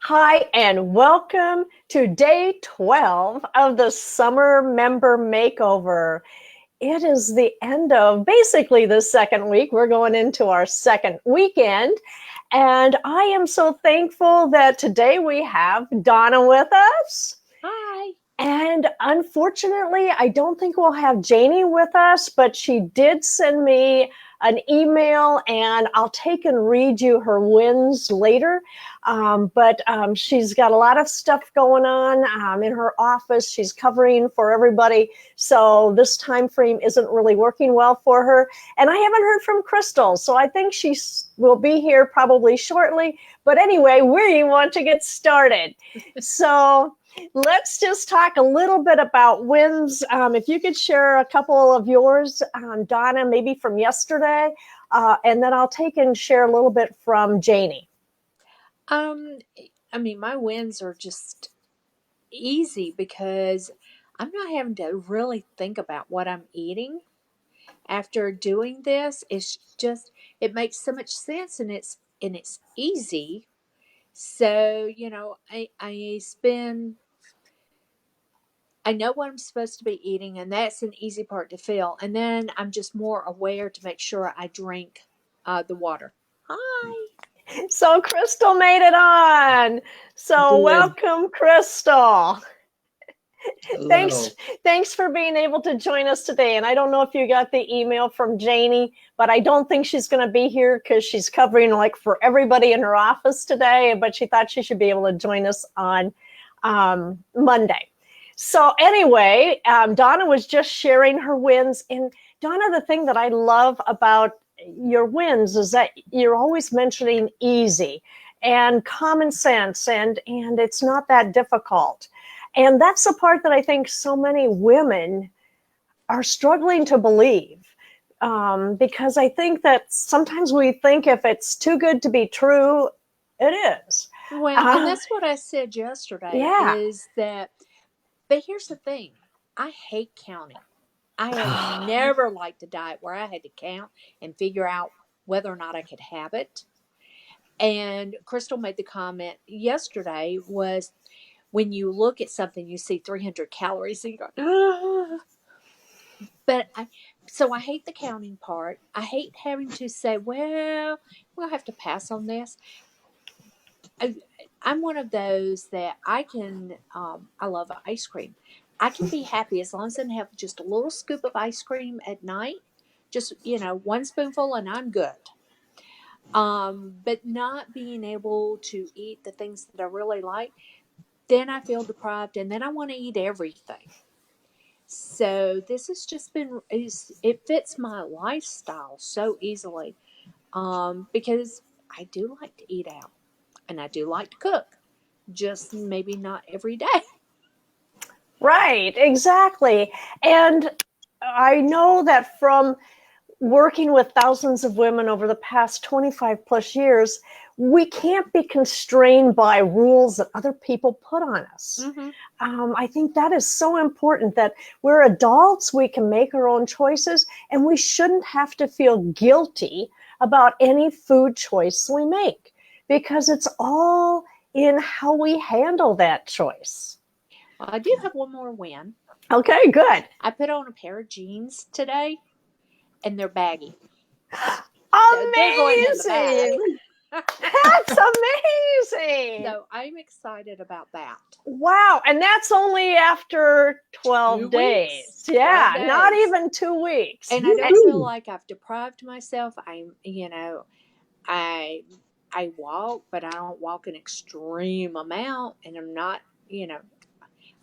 Hi, and welcome to day 12 of the Summer Member Makeover. It is the end of basically the second week. We're going into our second weekend, and I am so thankful that today we have Donna with us. Hi. And unfortunately, I don't think we'll have Janie with us, but she did send me an email, and I'll take and read you her wins later. But she's got a lot of stuff going on in her office. She's covering for everybody, so this time frame isn't really working well for her. And I haven't heard from Crystal, so I think she will be here probably shortly. But anyway, we want to get started. So let's just talk a little bit about wins. If you could share a couple of yours, Donna, maybe from yesterday, and then I'll take and share a little bit from Janie. My wins are just easy because I'm not having to really think about what I'm eating after doing this. It makes so much sense, and it's easy. So, I know what I'm supposed to be eating, and that's an easy part to feel. And then I'm just more aware to make sure I drink the water. Hi. So Crystal made it on. So Good. welcome, Crystal. Hello. Thanks for being able to join us today. And I don't know if you got the email from Janie, but I don't think she's going to be here because she's covering like for everybody in her office today. But she thought she should be able to join us on Monday. So anyway, Donna was just sharing her wins. And Donna, the thing that I love about your wins is that you're always mentioning easy and common sense, and it's not that difficult. And that's the part that I think so many women are struggling to believe, because I think that sometimes we think if it's too good to be true, it is. Well, and that's what I said yesterday Yeah. is that, but here's the thing. I hate counting. I have never liked a diet where I had to count and figure out whether or not I could have it. And Crystal made the comment yesterday was when you look at something, you see 300 calories and you go, ah. So I hate the counting part. I hate having to say, well, we'll have to pass on this. I'm one of those that I love ice cream. I can be happy as long as I can have just a little scoop of ice cream at night, just, one spoonful and I'm good. But not being able to eat the things that I really like, then I feel deprived and then I want to eat everything. So this has just it fits my lifestyle so easily, because I do like to eat out and I do like to cook, just maybe not every day. Right, exactly. And I know that from working with thousands of women over the past 25 plus years, we can't be constrained by rules that other people put on us. Mm-hmm. I think that is so important that we're adults, we can make our own choices, and we shouldn't have to feel guilty about any food choice we make because it's all in how we handle that choice. Well, I do have one more win. Okay, good. I put on a pair of jeans today, and they're baggy. Amazing! They're going in the bag. That's amazing! So I'm excited about that. Wow, and that's only after 12 2 days. weeks. Yeah, 12 not days. even 2 weeks. And I don't feel like I've deprived myself. I I walk, but I don't walk an extreme amount, and I'm not,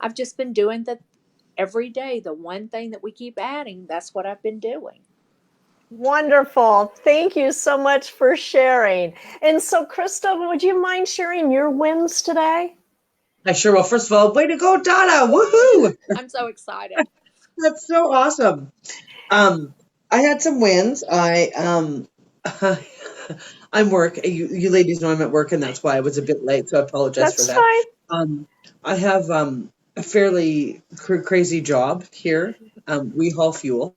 I've just been doing that every day. The one thing that we keep adding, that's what I've been doing. Wonderful. Thank you so much for sharing. And so, Krista, would you mind sharing your wins today? I sure will. First of all, way to go, Donna. Woohoo! I'm so excited. That's so awesome. I had some wins. I'm work. You ladies know I'm at work, and that's why I was a bit late. So I apologize for That's that. fine. I have a fairly crazy job here. We haul fuel,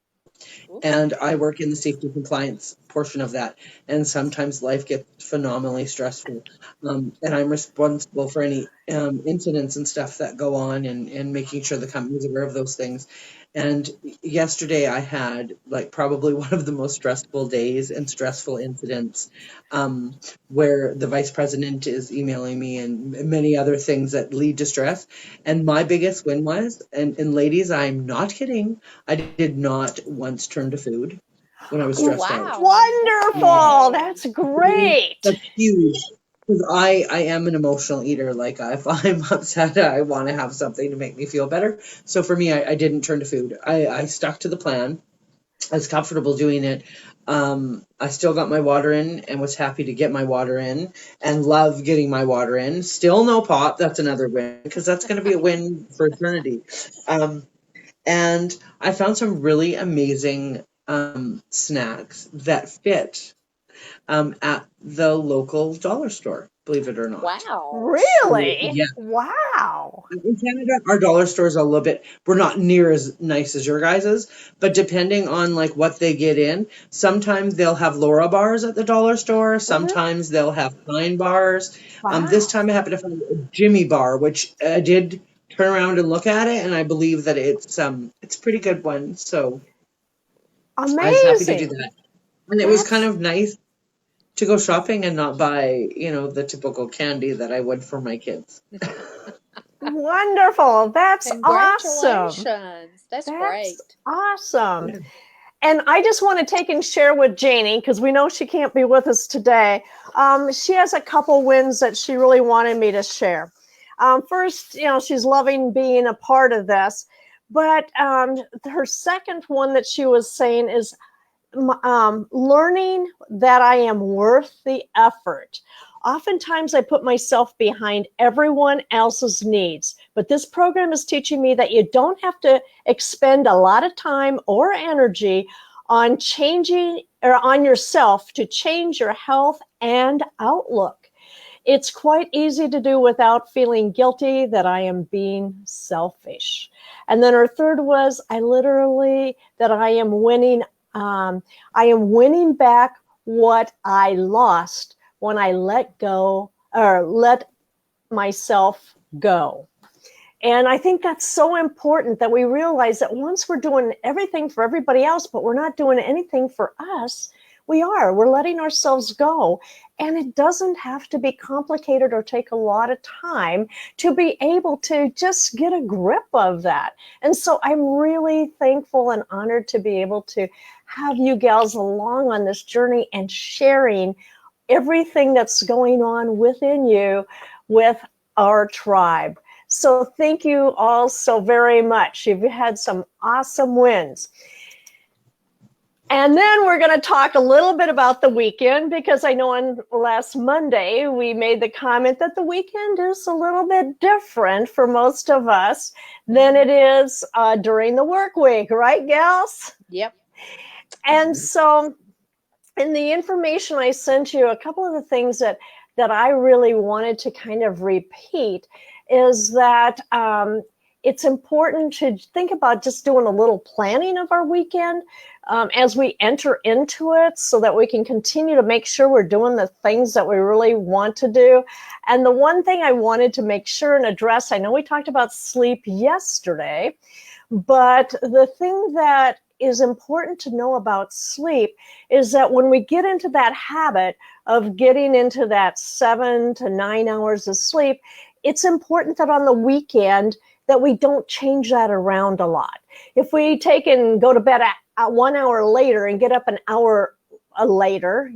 Ooh. And I work in the safety compliance portion of that. And sometimes life gets phenomenally stressful. And I'm responsible for any incidents and stuff that go on, and making sure the company's aware of those things. And yesterday I had like probably one of the most stressful days and stressful incidents, where the vice president is emailing me and many other things that lead to stress. And my biggest win was, and ladies, I'm not kidding, I did not once turn to food when I was Oh, stressed out. wow. Wonderful. That's For me, great. that's huge. Because I am an emotional eater. Like if I'm upset, I want to have something to make me feel better. So for me, I didn't turn to food. I stuck to the plan. I was comfortable doing it. I still got my water in and was happy to get my water in and love getting my water in. Still no pop. That's another win, because that's going to be a win for eternity. Um, and I found some really amazing snacks that fit at the local dollar store, believe it or not. Wow. So, Really? yeah, Wow. in Canada, our dollar stores are a little bit, we're not near as nice as your guys's, but depending on like what they get in, sometimes they'll have Laura bars at the dollar store, Mhm. sometimes they'll have Pine bars. This Wow. time I happened to find a Jimmy bar, which I did turn around and look at it, and I believe that it's a pretty good one. So I was happy to do Amazing. that. And it was kind That's of nice to go shopping and not buy, the typical candy that I would for my kids. wonderful. That's awesome. Congratulations. That's That's great. awesome. And I just want to take and share with Janie, because we know she can't be with us today. She has a couple wins that she really wanted me to share. First, she's loving being a part of this. But her second one that she was saying is learning that I am worth the effort. Oftentimes, I put myself behind everyone else's needs, but this program is teaching me that you don't have to expend a lot of time or energy on changing or on yourself to change your health and outlook. It's quite easy to do without feeling guilty that I am being selfish. And then her third was that I am winning. I am winning back what I lost when I let go or let myself go. And I think that's so important that we realize that once we're doing everything for everybody else, but we're not doing anything for us, we're letting ourselves go. And it doesn't have to be complicated or take a lot of time to be able to just get a grip of that. And so I'm really thankful and honored to be able to have you gals along on this journey and sharing everything that's going on within you with our tribe. So thank you all so very much. You've had some awesome wins. And then we're going to talk a little bit about the weekend, because I know on last Monday we made the comment that the weekend is a little bit different for most of us than it is during the work week, right, gals? Yep. And so in the information I sent you, a couple of the things that I really wanted to kind of repeat is that it's important to think about just doing a little planning of our weekend as we enter into it, so that we can continue to make sure we're doing the things that we really want to do. And the one thing I wanted to make sure and address, I know we talked about sleep yesterday, but the thing that is important to know about sleep is that when we get into that habit of getting into that 7 to 9 hours of sleep, it's important that on the weekend that we don't change that around a lot. If we take and go to bed at 1 hour later and get up an hour later,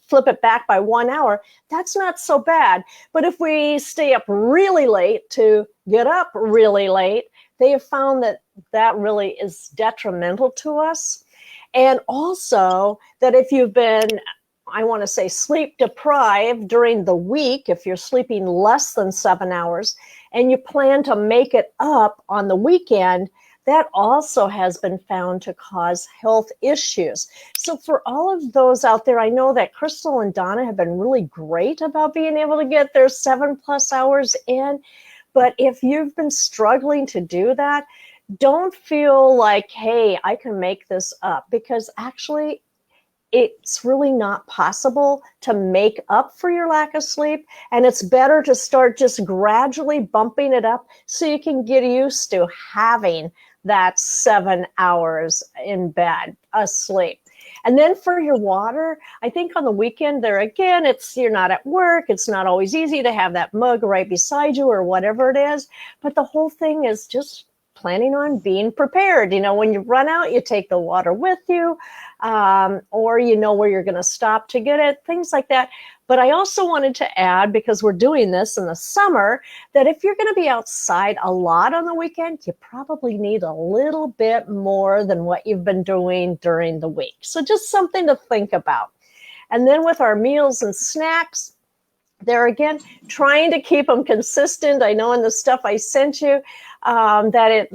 flip it back by 1 hour, that's not so bad. But if we stay up really late to get up really late, they have found that really is detrimental to us. And also that if you've been, I want to say, sleep deprived during the week, if you're sleeping less than 7 hours and you plan to make it up on the weekend, that also has been found to cause health issues. So for all of those out there, I know that Crystal and Donna have been really great about being able to get their 7+ hours in. But if you've been struggling to do that, don't feel like, hey, I can make this up, because actually it's really not possible to make up for your lack of sleep. And it's better to start just gradually bumping it up so you can get used to having that 7 hours in bed asleep. And then for your water, I think on the weekend there again, you're not at work. It's not always easy to have that mug right beside you or whatever it is. But the whole thing is just planning on being prepared. When you run out, you take the water with you, or you know where you're going to stop to get it, things like that. But I also wanted to add, because we're doing this in the summer, that if you're going to be outside a lot on the weekend, you probably need a little bit more than what you've been doing during the week. So just something to think about. And then with our meals and snacks, there again, trying to keep them consistent. I know in the stuff I sent you that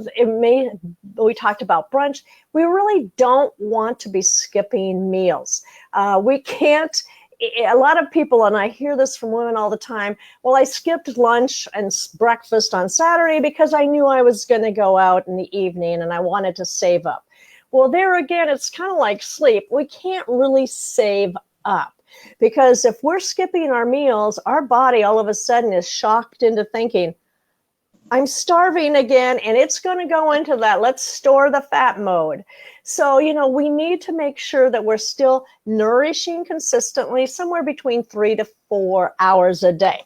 we talked about brunch. We really don't want to be skipping meals. We can't. A lot of people, and I hear this from women all the time, well, I skipped lunch and breakfast on Saturday because I knew I was going to go out in the evening and I wanted to save up. Well, there again, it's kind of like sleep. We can't really save up. Because if we're skipping our meals, our body all of a sudden is shocked into thinking, I'm starving again, and it's going to go into that let's store the fat mode. So, we need to make sure that we're still nourishing consistently somewhere between 3 to 4 hours a day.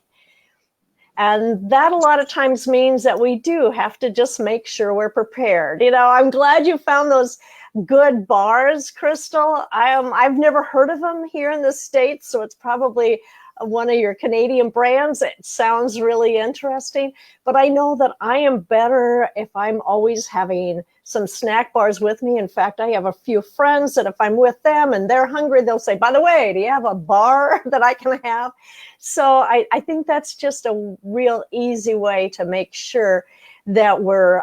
And that a lot of times means that we do have to just make sure we're prepared. I'm glad you found those good bars, Crystal. I've never heard of them here in the States, so it's probably one of your Canadian brands. It sounds really interesting, but I know that I am better if I'm always having some snack bars with me. In fact, I have a few friends that if I'm with them and they're hungry, they'll say, by the way, do you have a bar that I can have? So I think that's just a real easy way to make sure that we're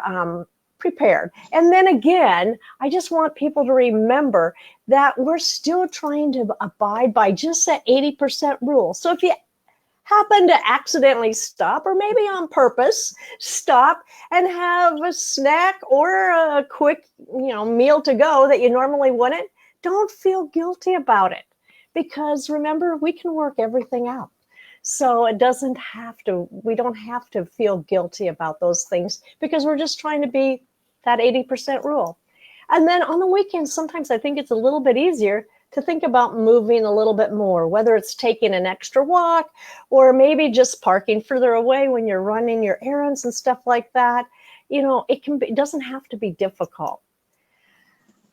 prepared. And then again, I just want people to remember that we're still trying to abide by just that 80% rule. So if you happen to accidentally stop, or maybe on purpose, stop and have a snack or a quick, meal to go that you normally wouldn't, don't feel guilty about it. Because remember, we can work everything out. So we don't have to feel guilty about those things, because we're just trying to be that 80% rule. And then on the weekends, sometimes I think it's a little bit easier to think about moving a little bit more, whether it's taking an extra walk or maybe just parking further away when you're running your errands and stuff like that. It doesn't have to be difficult.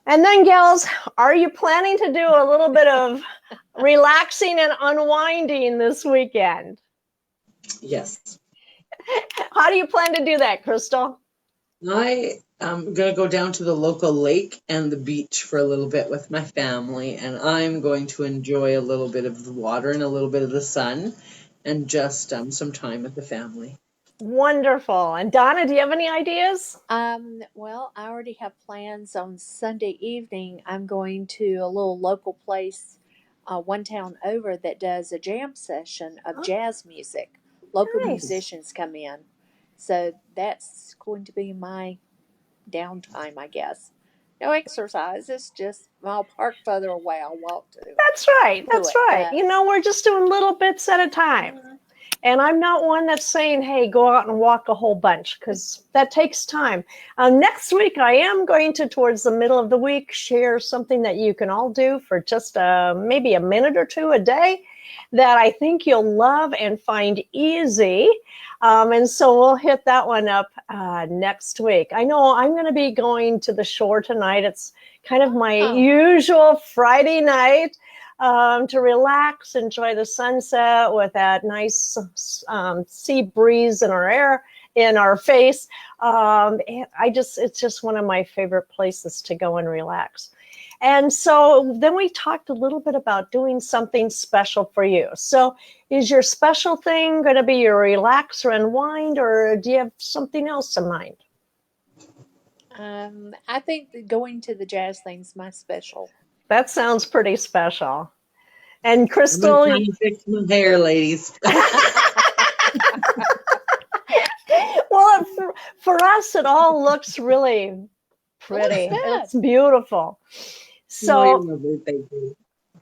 And then, gals, are you planning to do a little bit of relaxing and unwinding this weekend? Yes. How do you plan to do that, Crystal? I am going to go down to the local lake and the beach for a little bit with my family, and I'm going to enjoy a little bit of the water and a little bit of the sun and just some time with the family. Wonderful. And Donna, do you have any ideas? Well, I already have plans on Sunday evening. I'm going to a little local place, one town over, that does a jam session of jazz music. Local Nice. musicians come in. So that's going to be my downtime, I guess. No exercise. It's just, I'll park further away. I'll walk to. That's right. That's right. We're just doing little bits at a time. And I'm not one that's saying, hey, go out and walk a whole bunch, because that takes time. Next week, I am going to, towards the middle of the week, share something that you can all do for just maybe a minute or two a day that I think you'll love and find easy. And so we'll hit that one up next week. I know I'm going to be going to the shore tonight. It's kind of my usual Friday night. To relax, enjoy the sunset with that nice sea breeze in our face. It's just one of my favorite places to go and relax. And so then we talked a little bit about doing something special for you. So is your special thing going to be your relax or unwind, or do you have something else in mind? I think that going to the jazz thing's my special. That sounds pretty special. And Crystal, I'm trying to fix my hair, ladies. well, for us, Yes, it all looks really pretty. good. It's beautiful. No, you're So lovely. Thank you.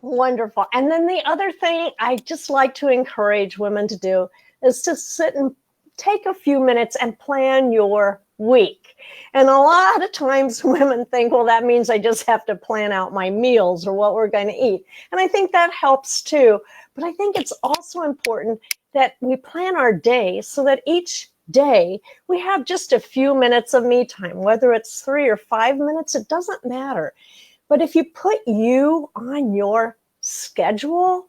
wonderful. And then the other thing I just like to encourage women to do is to sit and take a few minutes and plan your week. And a lot of times women think, well, that means I just have to plan out my meals or what we're going to eat. And I think that helps too. But I think it's also important that we plan our day so that each day we have just a few minutes of me time, whether it's 3 or 5 minutes, it doesn't matter. But if you put you on your schedule,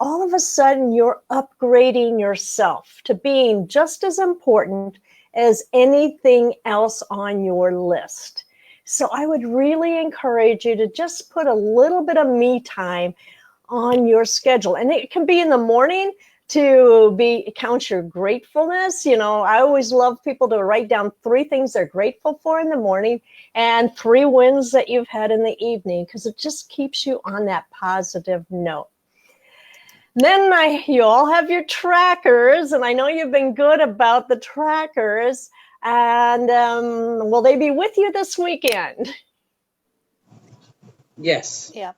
all of a sudden you're upgrading yourself to being just as important as anything else on your list. So I would really encourage you to just put a little bit of me time on your schedule. And it can be in the morning to count your gratefulness. You know, I always love people to write down 3 things they're grateful for in the morning and 3 wins that you've had in the evening, because it just keeps you on that positive note. Then you all have your trackers, and I know you've been good about the trackers. And will they be with you this weekend? Yes. Yeah.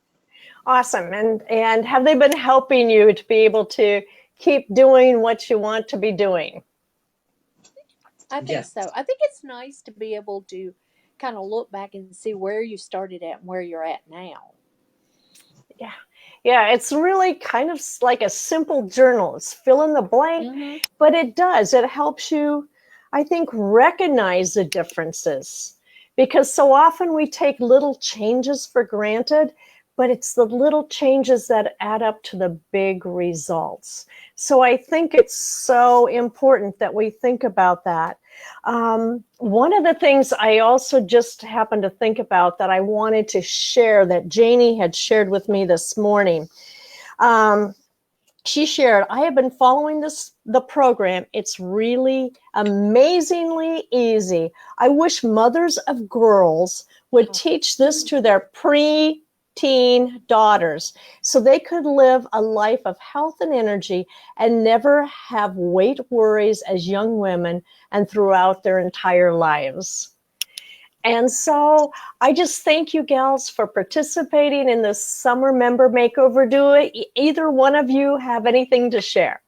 Awesome. And have they been helping you to be able to keep doing what you want to be doing? I think Yes. so. I think it's nice to be able to kind of look back and see where you started at and where you're at now. Yeah. Yeah, it's really kind of like a simple journal. It's fill in the blank, Mm-hmm. but it does. It helps you, I think, recognize the differences, because so often we take little changes for granted, but it's the little changes that add up to the big results. So I think it's so important that we think about that. One of the things I also just happened to think about that I wanted to share that Janie had shared with me this morning. She shared, I have been following the program. It's really amazingly easy. I wish mothers of girls would teach this to their pre-teen daughters so they could live a life of health and energy and never have weight worries as young women and throughout their entire lives. And so I just thank you gals for participating in this summer member makeover. Do it. Either one of you have anything to share?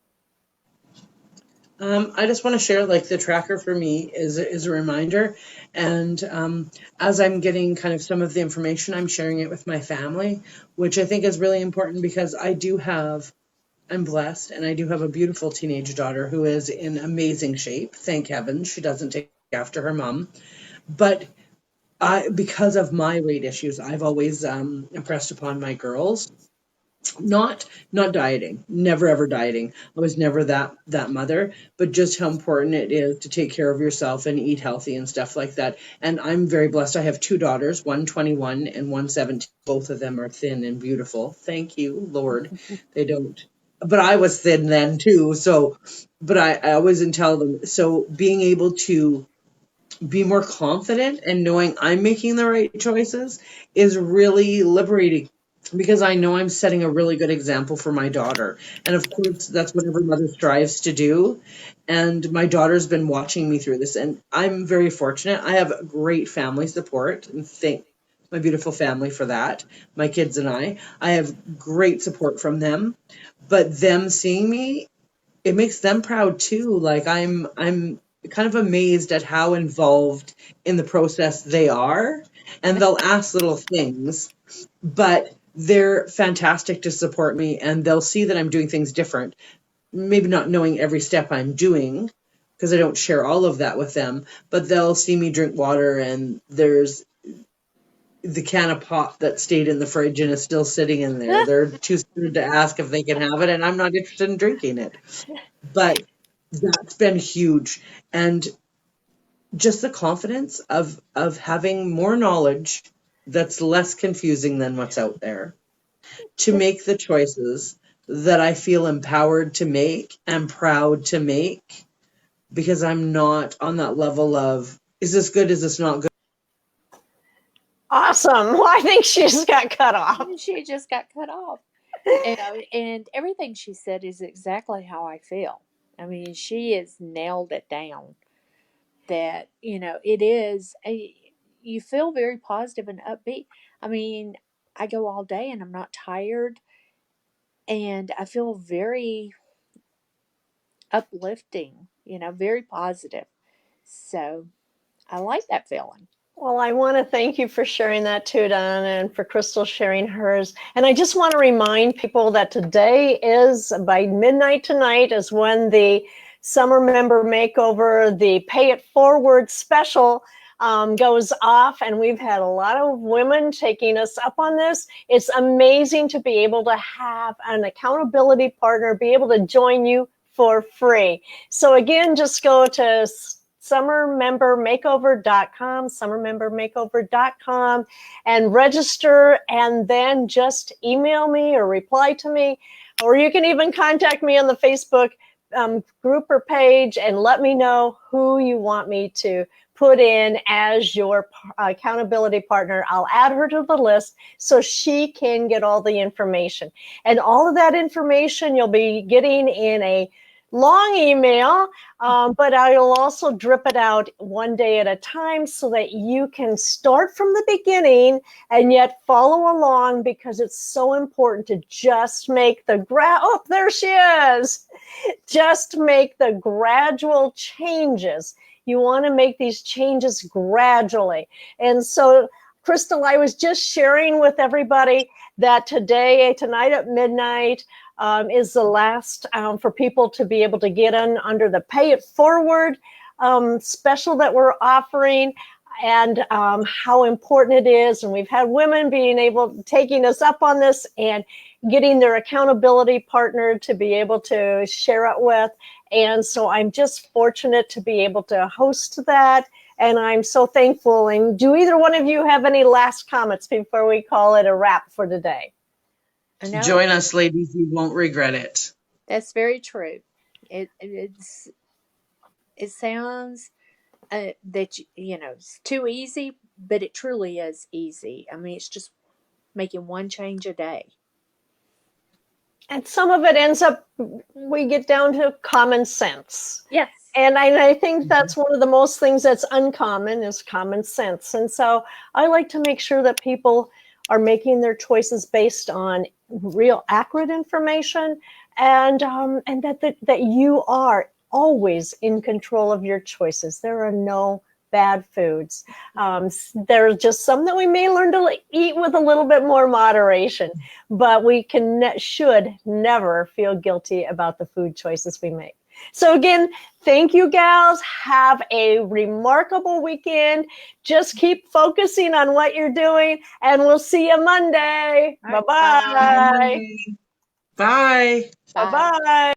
I just want to share, like, the tracker for me is a reminder, and as I'm getting kind of some of the information, I'm sharing it with my family, which I think is really important because I'm blessed, and I do have a beautiful teenage daughter who is in amazing shape. Thank heavens she doesn't take after her mom, but because of my weight issues, I've always impressed upon my girls not dieting, never ever dieting. I was never that mother, but just how important it is to take care of yourself and eat healthy and stuff like that. And I'm very blessed. I have 2 daughters, one 21 and one 17. Both of them are thin and beautiful. Thank you, Lord. They don't. But I was thin then too. So, but I always tell them. So being able to be more confident and knowing I'm making the right choices is really liberating, because I know I'm setting a really good example for my daughter. And of course, that's what every mother strives to do. And my daughter's been watching me through this, and I'm very fortunate. I have great family support, and thank my beautiful family for that. My kids and I have great support from them. But them seeing me, it makes them proud too. Like, I'm kind of amazed at how involved in the process they are, and they'll ask little things, but they're fantastic to support me, and they'll see that I'm doing things different, maybe not knowing every step I'm doing because I don't share all of that with them, but they'll see me drink water, and there's the can of pop that stayed in the fridge and is still sitting in there. They're too scared to ask if they can have it, and I'm not interested in drinking it. But that's been huge. And just the confidence of having more knowledge that's less confusing than what's out there, to make the choices that I feel empowered to make and proud to make, because I'm not on that level of, is this good, is this not good? Awesome. Well, I think she just got cut off. She just got cut off. And everything she said is exactly how I feel. I mean, she has nailed it down. that, it is you feel very positive and upbeat. I mean, I go all day and I'm not tired, and I feel very uplifting, very positive. So I like that feeling. Well, I want to thank you for sharing that too, Donna, and for Crystal sharing hers. And I just want to remind people that today is, by midnight tonight, is when the Summer Member Makeover, the Pay It Forward special, goes off. And we've had a lot of women taking us up on this. It's amazing to be able to have an accountability partner, be able to join you for free. So again, just go to summermembermakeover.com, and register, and then just email me or reply to me, or you can even contact me on the Facebook group or page and let me know who you want me to put in as your accountability partner. I'll add her to the list so she can get all the information. And all of that information you'll be getting in a long email, but I'll also drip it out one day at a time so that you can start from the beginning and yet follow along, because it's so important to just make the oh, there she is. Just make the gradual changes. You want to make these changes gradually. And so, Crystal, I was just sharing with everybody that tonight at midnight, is the last for people to be able to get in under the Pay It Forward special that we're offering, and how important it is. And we've had women taking us up on this and getting their accountability partner to be able to share it with. And so I'm just fortunate to be able to host that. And I'm so thankful. And do either one of you have any last comments before we call it a wrap for today? Join us, ladies. You won't regret it. That's very true. It sounds that it's too easy, but it truly is easy. I mean, it's just making one change a day. And some of it ends up, we get down to common sense. Yes. And I think that's one of the most things that's uncommon is common sense. And so I like to make sure that people are making their choices based on real accurate information, and that you are always in control of your choices. There are no bad foods. There are just some that we may learn to eat with a little bit more moderation, but we should never feel guilty about the food choices we make. So again, thank you, gals. Have a remarkable weekend. Just keep focusing on what you're doing, and we'll see you Monday. Bye-bye. Bye. Bye. Bye-bye.